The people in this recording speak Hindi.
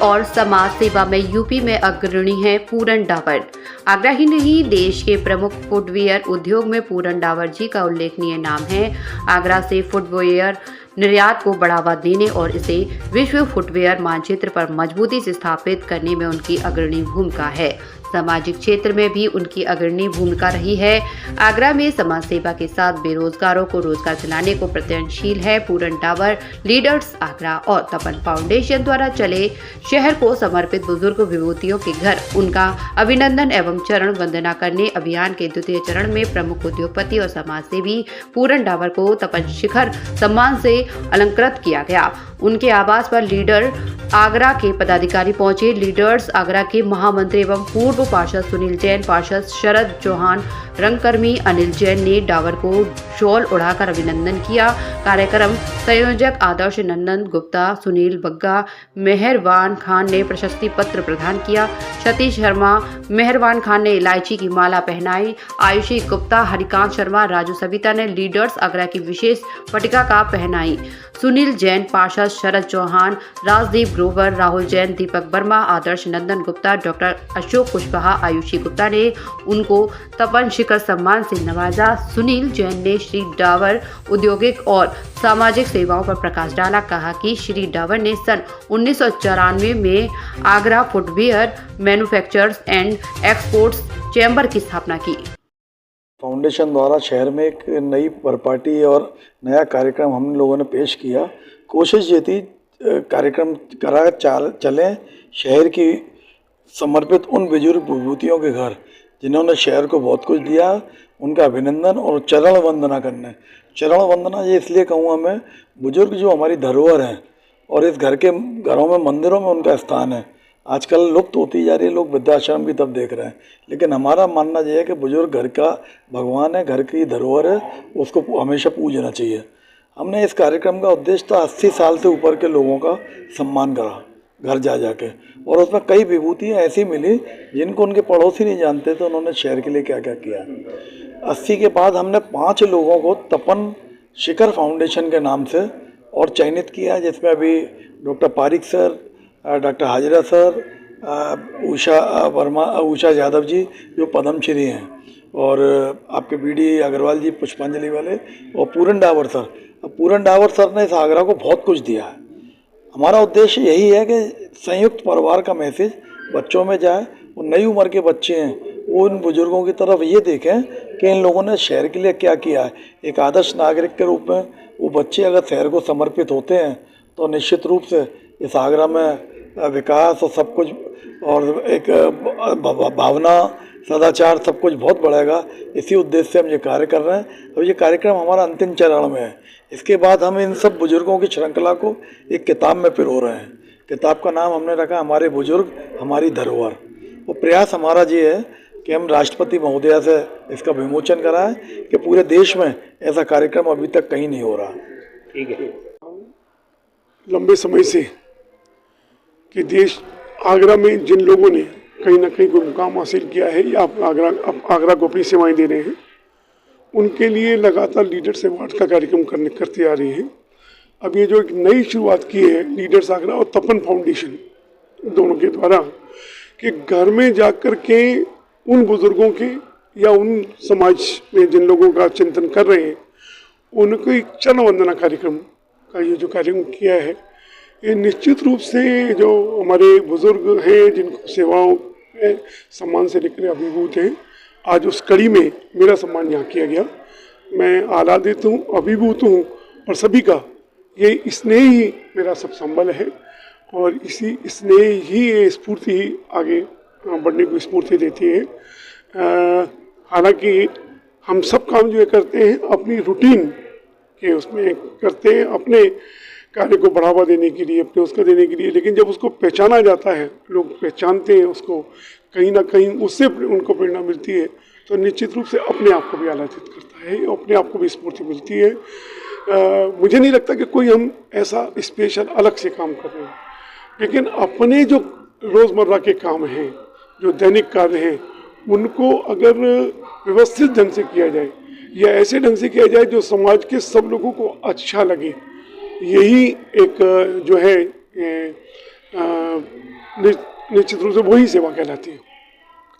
और समाज सेवा में यूपी में अग्रणी है पूरन डावर। आगरा ही नहीं, देश के प्रमुख फुटवियर उद्योग में पूरन डावर जी का उल्लेखनीय नाम है। आगरा से फुटवियर निर्यात को बढ़ावा देने और इसे विश्व फुटवियर मानचित्र पर मजबूती से स्थापित करने में उनकी अग्रणी भूमिका है। सामाजिक क्षेत्र में भी उनकी अग्रणी भूमिका रही है। आगरा में समाज सेवा के साथ बेरोजगारों को रोजगार दिलाने को प्रयत्नशील है। पूरन डावर लीडर्स आगरा और तपन फाउंडेशन द्वारा चले शहर को समर्पित बुजुर्ग विभूतियों के घर उनका अभिनंदन एवं चरण वंदना करने अभियान के द्वितीय चरण में प्रमुख उद्योगपति और समाज सेवी पूरन डावर को तपन शिखर सम्मान से अलंकृत किया गया। उनके आवास पर लीडर आगरा के पदाधिकारी पहुंचे। लीडर्स आगरा के महामंत्री एवं पूर्व पार्षद सुनील जैन, पार्षद शरद चौहान, रंगकर्मी अनिल जैन ने डावर को शॉल उड़ाकर अभिनंदन किया। कार्यक्रम संयोजक आदर्श नंदन गुप्ता, सुनील बग्गा, मेहरबान खान ने प्रशस्ति पत्र प्रदान किया। सतीश शर्मा, मेहरबान खान ने इलायची की माला पहनाई। आयुषी गुप्ता, हरिकांत शर्मा, राजू सविता ने लीडर्स आगरा की विशेष पट्टिका का पहनाई। सुनील जैन, पार्षद शरद चौहान, राजदीप ग्रोवर, राहुल जैन, दीपक वर्मा, आदर्श नंदन गुप्ता, डॉक्टर अशोक कुशवाहा, आयुषी गुप्ता ने उनको तपन शिखर सम्मान से नवाजा। सुनील जैन ने श्री डावर औद्योगिक और सामाजिक सेवाओं पर प्रकाश डाला। कहा कि श्री डावर ने सन 1994 में Agra footwear manufacturers and exports chamber की स्थापना की। फाउंडेशन द्वारा शहर में एक नई परिपाटी और नया कार्यक्रम हम लोगों ने पेश किया। कोशिश ये थी कार्यक्रम करा चलें शहर की समर्पित उन बुजुर्ग विभूतियों के घर जिन्होंने शहर को बहुत कुछ दिया, उनका अभिनंदन और चरण वंदना करने। चरण वंदना ये इसलिए कहूँगा मैं, बुजुर्ग जो हमारी धरोहर हैं और इस घरों में मंदिरों में उनका स्थान है। आजकल लुप्त होती जा रही है, लोग वृद्धाश्रम भी तब देख रहे हैं, लेकिन हमारा मानना यह है कि बुजुर्ग घर का भगवान है, घर की धरोहर है, उसको हमेशा पूजना चाहिए। हमने इस कार्यक्रम का उद्देश्य था 80 साल से ऊपर के लोगों का सम्मान करा घर जा जाके, और उसमें कई विभूतियाँ ऐसी मिली जिनको उनके पड़ोसी नहीं जानते थे उन्होंने शहर के लिए क्या क्या किया। 80 के बाद हमने 5 लोगों को तपन शिखर फाउंडेशन के नाम से और चयनित किया, जिसमें अभी doctor Parik sir, doctor Hajra sir, Usha Yadav ji जो पद्मश्री हैं, और आपके बीडी अग्रवाल जी पुष्पांजलि वाले, और पूरन डावर सर। अब पूरन डावर सर ने इस आगरा को बहुत कुछ दिया है। हमारा उद्देश्य यही है कि संयुक्त परिवार का मैसेज बच्चों में जाए। वो नई उम्र के बच्चे हैं, वो उन बुजुर्गों की तरफ ये देखें कि इन लोगों ने शहर के लिए क्या किया है। एक आदर्श नागरिक के रूप में वो बच्चे अगर शहर को समर्पित होते हैं तो निश्चित रूप से इस आगरा में विकास और सब कुछ, और एक भावना, सदाचार सब कुछ बहुत बढ़ेगा। इसी उद्देश्य से हम ये कार्य कर रहे हैं। अब ये कार्यक्रम हमारा अंतिम चरण में है। इसके बाद हम इन सब बुजुर्गों की श्रृंखला को एक किताब में पिरो रहे हैं। किताब का नाम हमने रखा हमारे बुजुर्ग हमारी धरोहर। वो प्रयास हमारा ये है कि हम राष्ट्रपति महोदया से इसका विमोचन कराएं कि पूरे देश में ऐसा कार्यक्रम अभी तक कहीं नहीं हो रहा। ठीक है। लंबे समय से कि देश आगरा में जिन लोगों ने कहीं ना कहीं कोई मुकाम हासिल किया है या आगरा को अपनी सेवाएं दे रहे हैं, उनके लिए लगातार लीडर्स अवार्ड का कार्यक्रम करते आ रही हैं। अब ये जो एक नई शुरुआत की है लीडर्स आगरा और तपन फाउंडेशन दोनों के द्वारा, कि घर में जाकर के उन बुजुर्गों के या उन समाज में जिन लोगों का चिंतन कर रहे हैं उनको एक चरण वंदना कार्यक्रम का ये जो कार्यक्रम किया है, ये निश्चित रूप से जो हमारे बुजुर्ग हैं जिनको सेवाओं में सम्मान से लेकर अभिभूत हैं, आज उस कड़ी में मेरा सम्मान यहाँ किया गया। मैं आह्लादित हूँ, अभिभूत हूँ, और सभी का ये स्नेह ही मेरा सब संबल है, और इसी स्नेह ही ये स्फूर्ति ही आगे बढ़ने को स्फूर्ति देती है। हालांकि हम सब काम जो करते हैं अपनी रूटीन के उसमें करते हैं, अपने कार्य को बढ़ावा देने के लिए, अपने उसको देने के लिए, लेकिन जब उसको पहचाना जाता है, लोग पहचानते हैं उसको, कहीं ना कहीं उससे उनको प्रेरणा मिलती है, तो निश्चित रूप से अपने आप को भी आह्लादित करता है, अपने आप को भी स्फूर्ति मिलती है। मुझे नहीं लगता कि कोई हम ऐसा स्पेशल अलग से काम कर रहे हैं, लेकिन अपने जो रोज़मर्रा के काम हैं, जो दैनिक कार्य हैं, उनको अगर व्यवस्थित ढंग से किया जाए या ऐसे ढंग से किया जाए जो समाज के सब लोगों को अच्छा लगे, यही एक जो है निश्चित रूप से वही सेवा कहलाती है।